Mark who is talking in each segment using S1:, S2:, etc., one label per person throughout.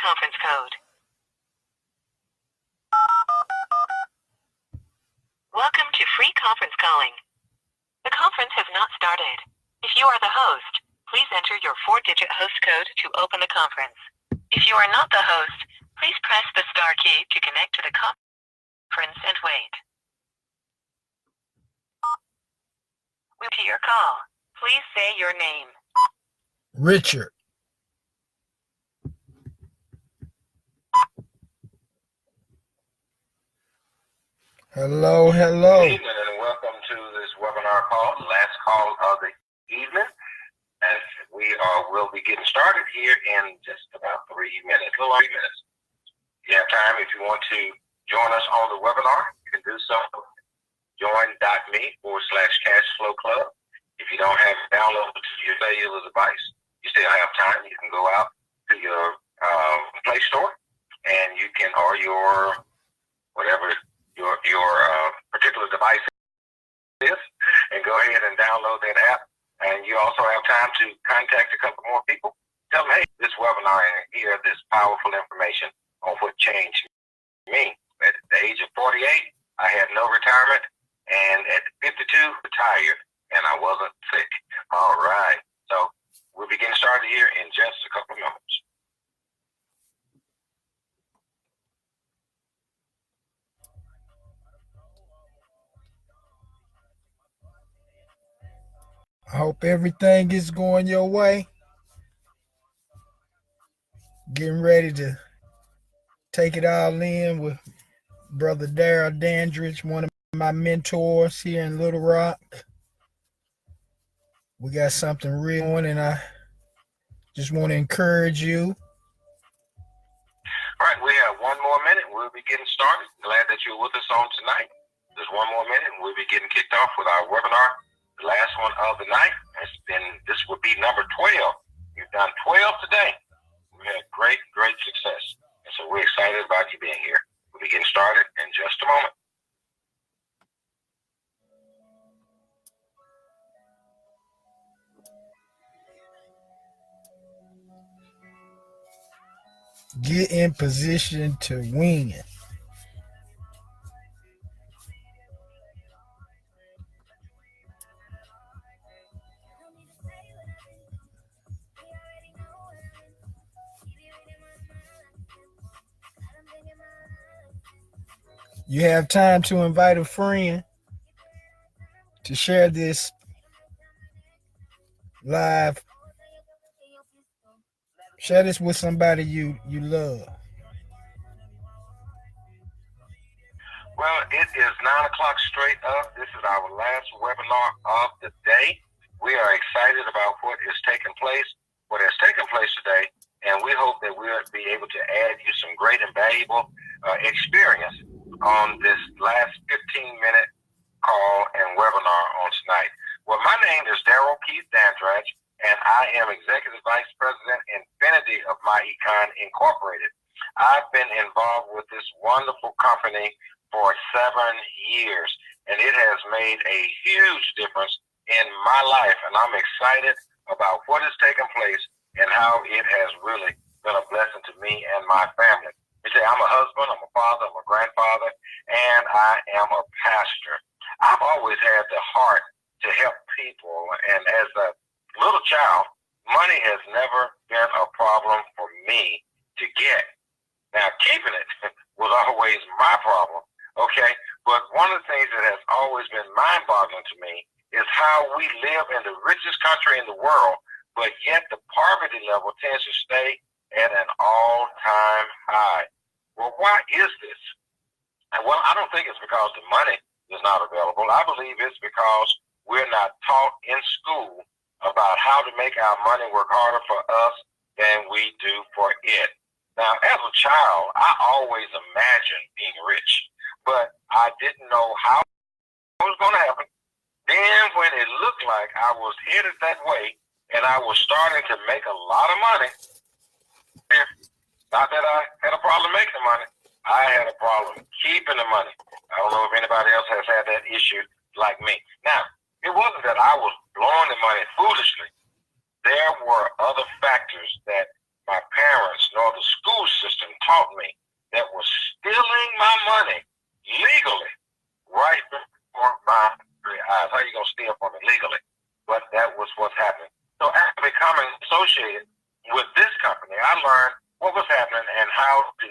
S1: conference code. Welcome to free conference calling. The conference has not started. If you are the host, please enter your 4-digit host code to open the conference. If you are not the host, please press the star key to connect to the conference and wait. To your call, please say your name.
S2: Richard. Hello.
S3: Good evening and welcome to this webinar call, the last call of the evening. As we will be getting started here in just about 3 minutes, a little 3 minutes. If you have time, if you want to join us on the webinar, you can do so. Join.me/cashflow club. If you don't have it downloaded to your cellular device, you still have time. You can go out to your Play Store and you can, or your whatever your particular device is, and go ahead and download that app. And you also have time to contact a couple more people. Tell them, hey, this webinar and hear this powerful information on what changed me. At the age of 48, I had no retirement, and at 52, retired, and I wasn't sick. All right. So we'll be getting started here in just a couple of moments.
S2: I hope everything is going your way. Getting ready to take it all in with Brother Daryl Dandridge, one of my mentors here in Little Rock. We got something real on, and I just want to encourage you.
S3: All right, we have 1 more minute. We'll be getting started. Glad that you're with us on tonight. Just 1 more minute, and we'll be getting kicked off with our webinar. The last one of the night has been, this will be number 12. You've done 12 today. We've had great success. And so we're excited about you being here. We'll be getting started in just a moment.
S2: Get in position to win. You have time to invite a friend to share this live. Share this with somebody you love.
S3: Well, it is 9 o'clock straight up. This is our last webinar of the day. We are excited about what is taking place, what has taken place today, and we hope that we'll be able to add you some great and valuable experience on this last 15-minute call and webinar on tonight. Well, my name is Daryl Keith Dandridge, and I am Executive Vice President Infinity of myEcon Incorporated. I've been involved with this wonderful company for 7 years, and it has made a huge difference in my life, and I'm excited about what has taken place and how it has really been a blessing to me and my family. You say, I'm a husband, I'm a father, I'm a grandfather, and I am a pastor. I've always had the heart to help people, and as a little child, money has never been a problem for me to get. Now, keeping it was always my problem, okay? But one of the things that has always been mind-boggling to me is how we live in the richest country in the world, but yet the poverty level tends to stay at an all-time high. Well, why is this? And well, I don't think it's because the money is not available. I believe it's because we're not taught in school about how to make our money work harder for us than we do for it. Now, as a child, I always imagined being rich, but I didn't know how it was going to happen. Then when it looked like I was headed that way and I was starting to make a lot of money, not that I had a problem making the money, I had a problem keeping the money. I don't know if anybody else has had that issue like me. Now, it wasn't that I was blowing the money foolishly. There were other factors that my parents nor the school steal from it legally. But that was what's happening. So after becoming associated with this company, I learned what was happening and how to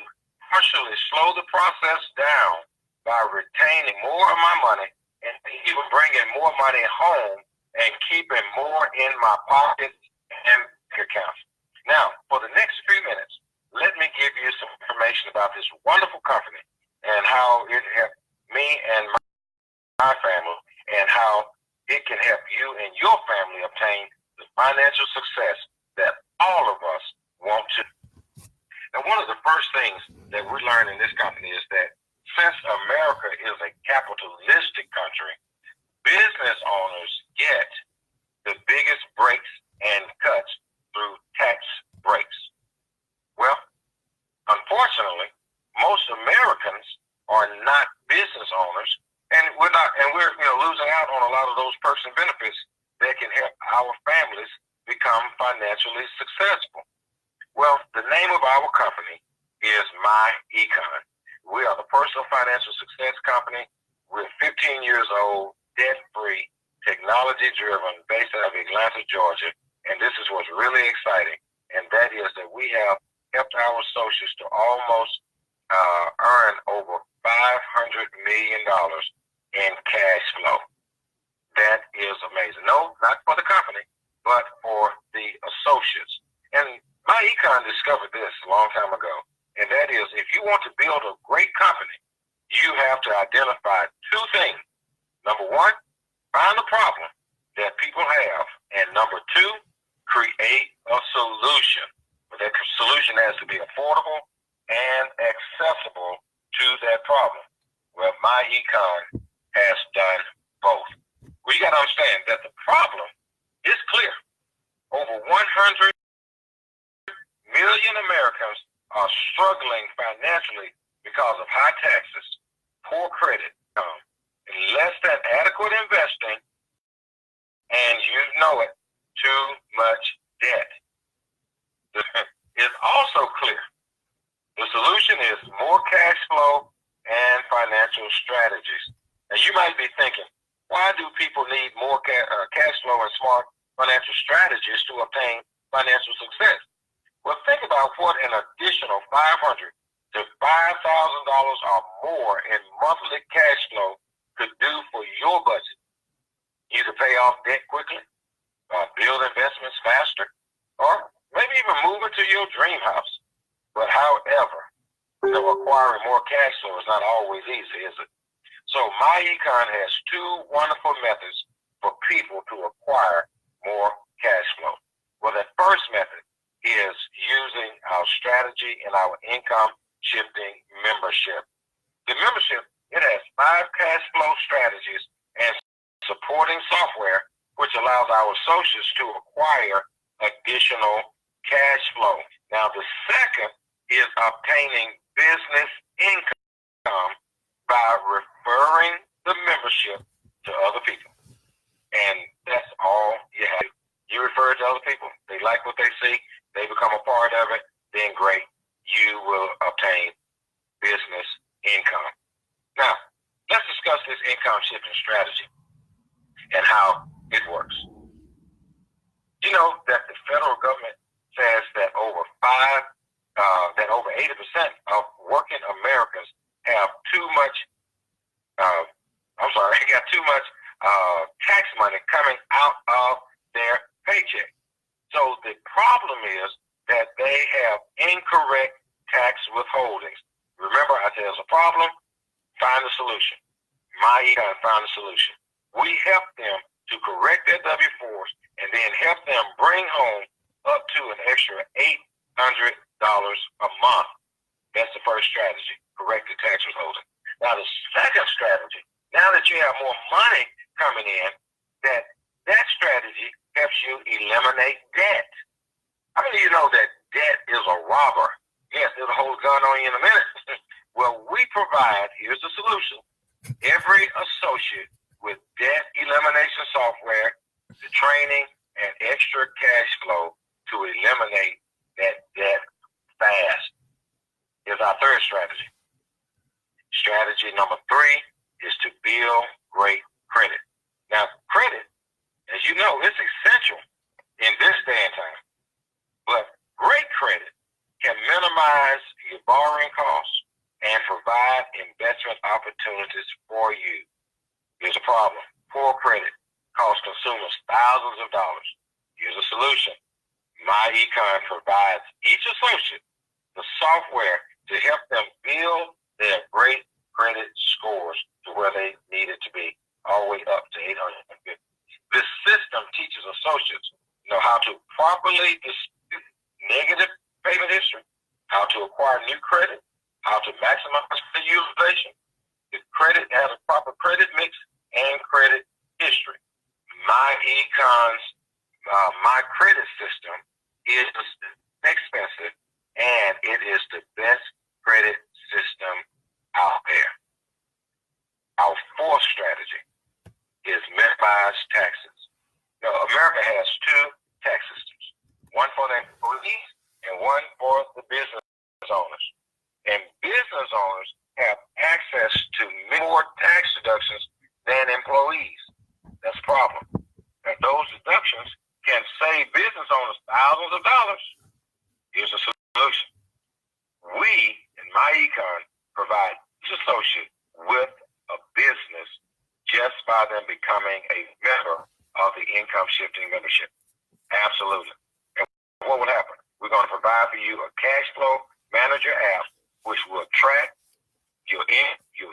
S3: partially slow the process down by retaining more of my money and even bringing more money home and keeping more in my pockets and bank accounts. Now, for the next few minutes, let me give you some information about this wonderful company and how it helped me and my family, and how it can help you and your family obtain the financial success that all of us want to. Now, one of the first things that we learned in this company is that since America is a capitalistic country, business owners get the biggest breaks and cuts through tax breaks. Well, unfortunately, most Americans are not business owners, and we're losing out on a lot of those perks and benefits that can help our families become financially successful. Well, the name of our company is myEcon. We are the personal financial success company. We're 15 years old, debt-free, technology-driven, based out of Atlanta, Georgia. And this is what's really exciting, and that is that we have helped our associates to almost earn over $500 million in cash flow. That is amazing. No, not for the company, but for the associates. And myEcon discovered this a long time ago, and that is if you want to build a great company, you have to identify two things. Number one, find the problem that people have, and number two, create a solution. But that solution has to be affordable and accessible to that problem. Well, myEcon has done both. Well, you got to understand that the problem is clear. Over 100 million Americans are struggling financially because of high taxes, poor credit, less than adequate investing, and you know it, too much debt. It's also clear the solution is more cash flow and financial strategies. Now, you might be thinking, why do people need more cash flow and smart financial strategies to obtain financial success? Well, think about what an additional $500 to $5,000 or more in monthly cash flow could do for your budget. Either pay off debt quickly, build investments faster, or maybe even move into your dream house. But however, acquiring more cash flow is not always easy, is it? So myEcon has two wonderful methods for people to acquire more cash flow. Well, the first method is using our strategy and our income shifting membership. The membership, it has 5 cash flow strategies and supporting software, which allows our associates to acquire additional cash flow. Now, the second is obtaining business income by referring the membership to other people. And that's all you have. You refer it to other people. They like what they see. They become a part of it. Then great. You will obtain business income. Now, let's discuss this income shifting strategy and how it works. You know that the federal government says that over 80% of working Americans have got too much tax money coming out of their paycheck. So the problem is that they have incorrect tax withholdings. Remember, I said there's a problem, find a solution. myEcon found a solution. We help them to correct their W-4s and then help them bring home up to an extra $800 a month. That's the first strategy, correct the tax withholding. Now, the second strategy, now that you have more money coming in, that strategy helps you eliminate debt. How many of you know that debt is a robber? Yes, it'll hold a gun on you in a minute. Well, we provide, here's the solution, every associate with debt elimination software, the training, and extra cash flow to eliminate that debt fast. Is our third strategy. Strategy number 3 is to build great credit. Now, credit credit, as you know, it's essential in this day and time. But great credit can minimize your borrowing costs and provide investment opportunities for you. Here's a problem. Poor credit costs consumers thousands of dollars. Here's a solution. myEcon provides each associate the software to help them build their great credit scores to where they need it to be, all the way up to 850. This system teaches associates how to properly dispute negative payment history, how to acquire new credit, how to maximize the utilization. The credit has a proper credit mix and credit history. myEcon's My Credit System is expensive, and it is the best credit system out there. Our fourth strategy is minimize taxes. America has two tax systems, one for the employees and one for the business owners. And business owners have access to more tax deductions than employees. That's a problem. And those deductions can save business owners thousands of dollars. Here's a solution. We in myEcon provide each associate with a business just by them becoming a member of the income shifting membership. Absolutely. And what will happen? We're going to provide for you a cash flow manager app which will track your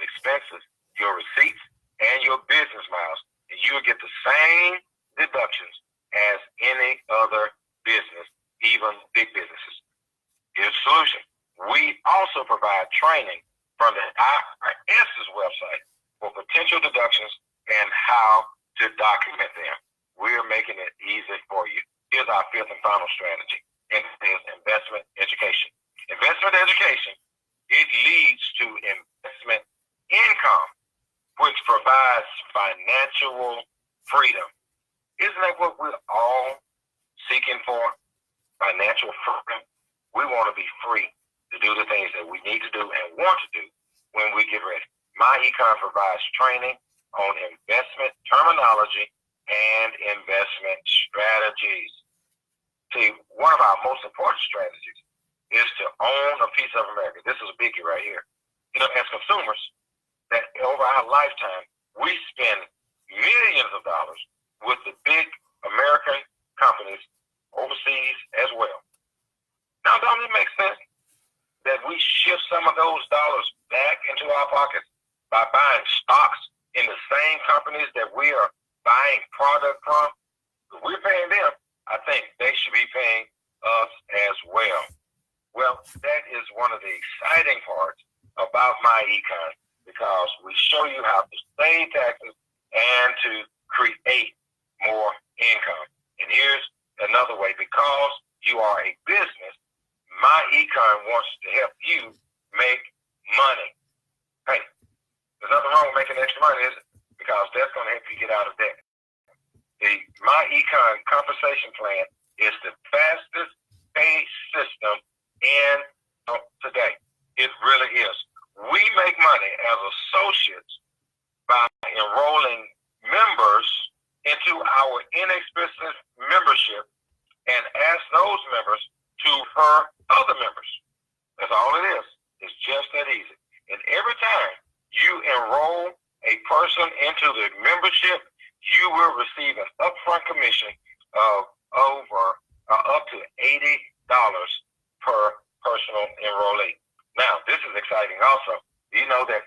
S3: expenses, your receipts, and your business miles. And you will get the same deductions as any other business, even big businesses. Here's the solution. We also provide training from the IRS's website for potential deductions and how to document them. We're making it easy for you. Here's our fifth and final strategy, and it is investment education. Investment education, it leads to investment income, which provides financial freedom. Isn't that what we're all seeking for? Financial freedom. We want to be free to do the things that we need to do and want to do when we get ready. myEcon provides training on investment terminology and investment strategies. See, one of our most important strategies is to own a piece of America. This is a biggie right here. As consumers, that over our lifetime, we spend millions of dollars with the big American companies overseas as well. Now, don't it make sense that we shift some of those dollars back into our pockets by buying stocks in the same companies that we are buying product from? If we're paying them, I think they should be paying us as well. Well, that is one of the exciting parts about myEcon, because we show you how to save taxes and to create more income. And here's another way. Because you are a business, myEcon wants to help you make money. Hey, there's nothing wrong with making extra money, is it? Because that's going to help you get out of debt. The myEcon compensation plan is the fastest pay system in today. It really is. We make money as associates by enrolling members into our inexpensive membership and ask those members to refer other members. That's all it is. It's just that easy. And every time you enroll a person into the membership, you will receive an upfront commission of up to $80 per personal enrollee. Now, this is exciting also. You know that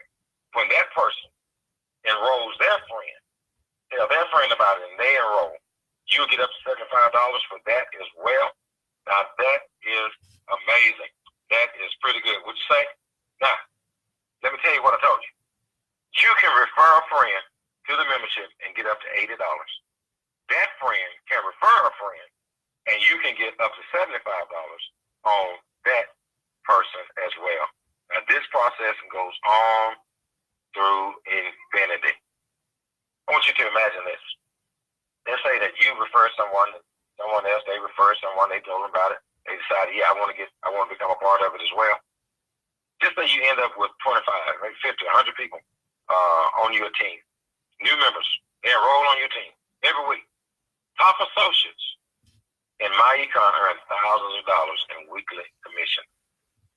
S3: when that person enrolls their friend, tell their friend about it, and they enroll, you'll get up to $75 for that as well. Now, that is amazing. That is pretty good. Would you say? Now, let me tell you what I told you. You can refer a friend to the membership and get up to $80. That friend can refer a friend, and you can get up to $75 on that person as well. Now, this process goes on through infinity. I want you to imagine this. Let's say that you refer someone else, they refer someone, they told them about it, they decided, I want to become a part of it as well. Just say you end up with 25, maybe 50, 100 people on your team. New members, they enroll on your team. top associates in myEcon earn thousands of dollars in weekly commission.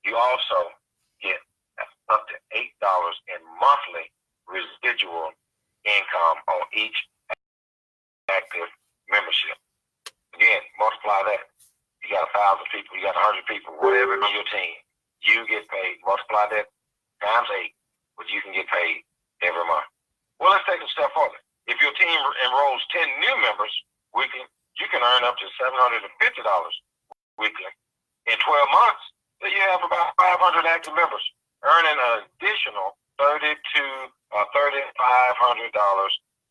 S3: You also get up to $8 in monthly residual income on each active membership. Again, multiply that. You got 1,000 people, you got 100 people, whatever on your team, you get paid. Multiply that times 8, but you can get paid every month. Well, let's take a step further. If your team enrolls 10 new members weekly, you can earn up to $750 weekly. In 12 months, so you have about 500 active members, earning an additional $3,500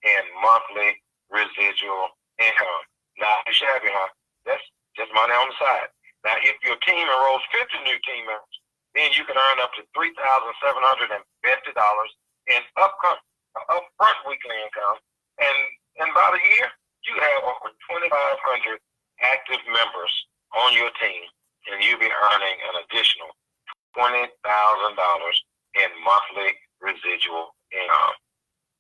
S3: in monthly residual income. Now, you shabby, huh? That's just money on the side. Now, if your team enrolls 50 new team members, then you can earn up to $3,750 in upfront weekly income. And in about a year, you have over 2,500 active members on your team, and you'll be earning an additional $20,000 in monthly residual income.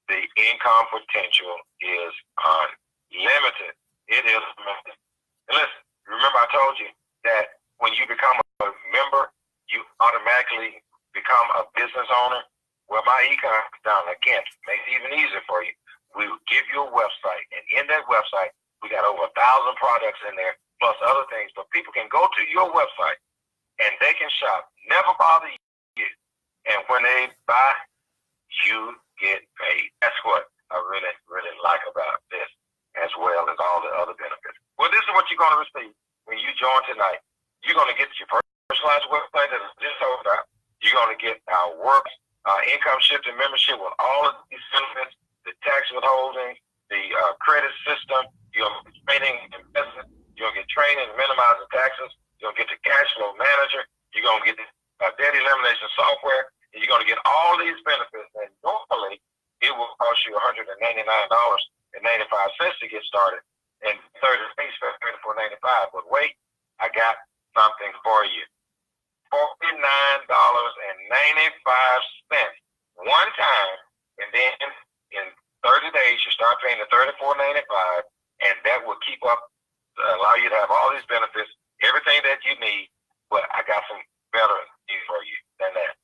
S3: The income potential is unlimited. It is unlimited. And listen, remember I told you that when you become a member, you automatically become a business owner. Well, myEcon is done. Again, make it even easier for you. We will give you a website, and in that website, we got over 1,000 products in there, plus other things. But people can go to your website, and they can shop. Never bother you. And when they buy, you get paid. That's what I really, really like about this, as well as all the other benefits. Well, this is what you're going to receive when you join tonight. You're going to get your personalized website that I just told about. You're going to get our work, income shifting membership with all of these benefits, the tax withholding, the credit system. You're going to get training and investment. You're going to get training and minimizing taxes. You're going to get the cash flow manager. You're going to get the debt elimination software. And you're going to get all these benefits. And normally, it will cost you $199.95 to get started, and $34.95. But wait, I got something for you. $49.95 one time, and then in 30 days you start paying the $34.95, and that will keep up, allow you to have all these benefits, everything that you need. But I got some better news for you than that.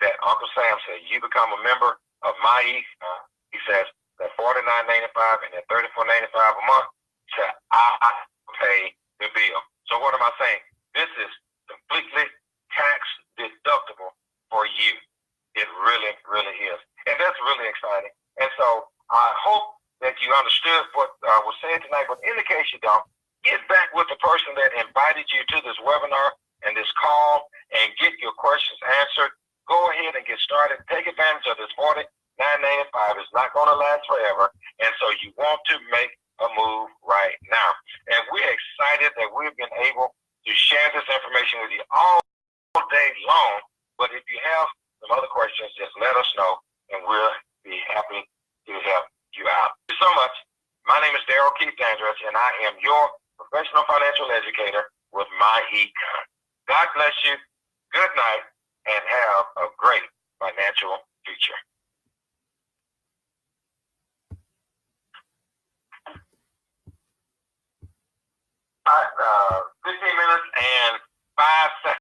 S3: That Uncle Sam said, you become a member of myEcon. He says that $49.95 and that $34.95 a month, I pay the bill. So what am I saying? This is completely tax deductible for you. It really, really is. And that's really exciting. And so I hope that you understood what I was saying tonight. But in the case you don't, get back with the person that invited you to this webinar and this call and get your questions answered. Go ahead and get started. Take advantage of this $49.95. It's not going to last forever. And so you want to make a move right now. And we're excited that we've been able to share this information with you all day long. But if you have some other questions, just let us know, and we'll be happy to help you out. Thank you so much. My name is Daryl Keith Dandridge, and I am your professional financial educator with myEcon. God bless you. Good night, and have a great financial future.